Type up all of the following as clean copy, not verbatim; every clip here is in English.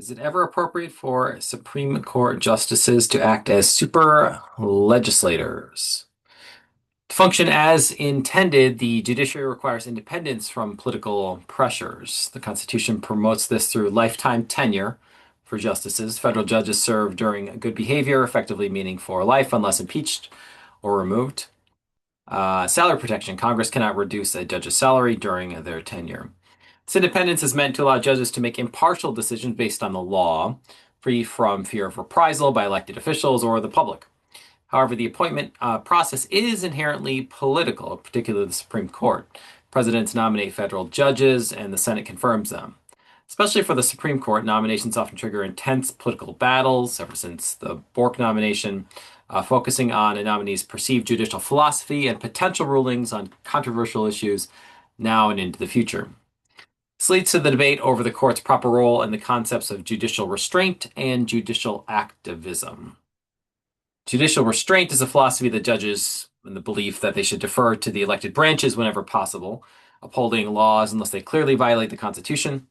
Is it ever appropriate for Supreme Court justices to act as super legislators? To function as intended, the judiciary requires independence from political pressures. The Constitution promotes this through lifetime tenure for justices. Federal judges serve during good behavior, effectively meaning for life unless impeached or removed. Salary protection. Congress cannot reduce a judge's salary during their tenure. This independence is meant to allow judges to make impartial decisions based on the law, free from fear of reprisal by elected officials or the public. However, the appointment process is inherently political, particularly the Supreme Court. Presidents nominate federal judges, and the Senate confirms them. Especially for the Supreme Court, nominations often trigger intense political battles, ever since the Bork nomination, focusing on a nominee's perceived judicial philosophy and potential rulings on controversial issues now and into the future. This leads to the debate over the court's proper role and the concepts of judicial restraint and judicial activism. Judicial restraint is a philosophy that judges in the belief that they should defer to the elected branches whenever possible, upholding laws unless they clearly violate the Constitution.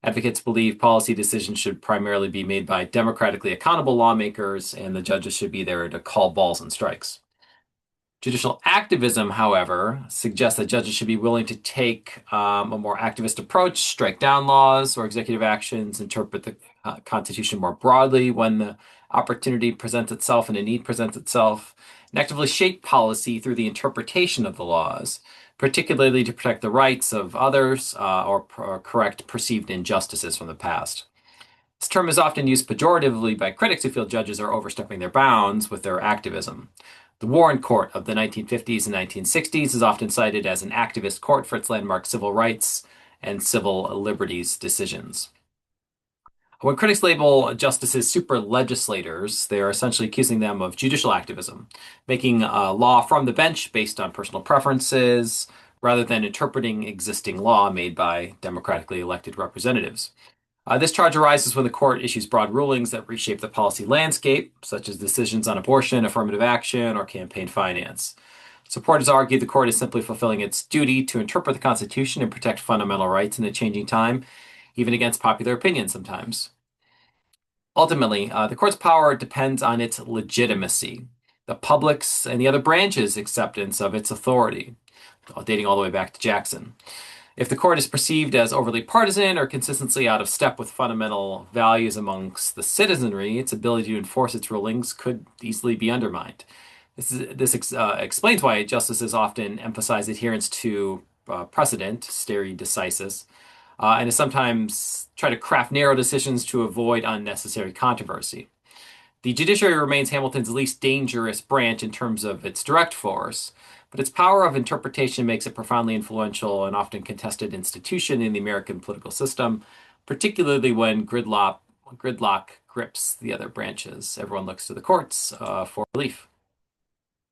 Advocates believe policy decisions should primarily be made by democratically accountable lawmakers, and the judges should be there to call balls and strikes. Judicial activism, however, suggests that judges should be willing to take a more activist approach, strike down laws or executive actions, interpret the Constitution more broadly when the opportunity presents itself and a need presents itself, and actively shape policy through the interpretation of the laws, particularly to protect the rights of others or correct perceived injustices from the past. This term is often used pejoratively by critics who feel judges are overstepping their bounds with their activism. The Warren Court of the 1950s and 1960s is often cited as an activist court for its landmark civil rights and civil liberties decisions. When critics label justices super legislators, they are essentially accusing them of judicial activism, making law from the bench based on personal preferences rather than interpreting existing law made by democratically elected representatives. This charge arises when the court issues broad rulings that reshape the policy landscape, such as decisions on abortion, affirmative action, or campaign finance. Supporters argue the court is simply fulfilling its duty to interpret the Constitution and protect fundamental rights in a changing time, even against popular opinion sometimes. Ultimately, the court's power depends on its legitimacy, the public's and the other branches' acceptance of its authority, dating all the way back to Jackson. If the court is perceived as overly partisan or consistently out of step with fundamental values amongst the citizenry, its ability to enforce its rulings could easily be undermined. This explains why justices often emphasize adherence to precedent, stare decisis, and sometimes try to craft narrow decisions to avoid unnecessary controversy. The judiciary remains Hamilton's least dangerous branch in terms of its direct force, but its power of interpretation makes it a profoundly influential and often contested institution in the American political system, particularly when gridlock grips the other branches. Everyone looks to the courts for relief.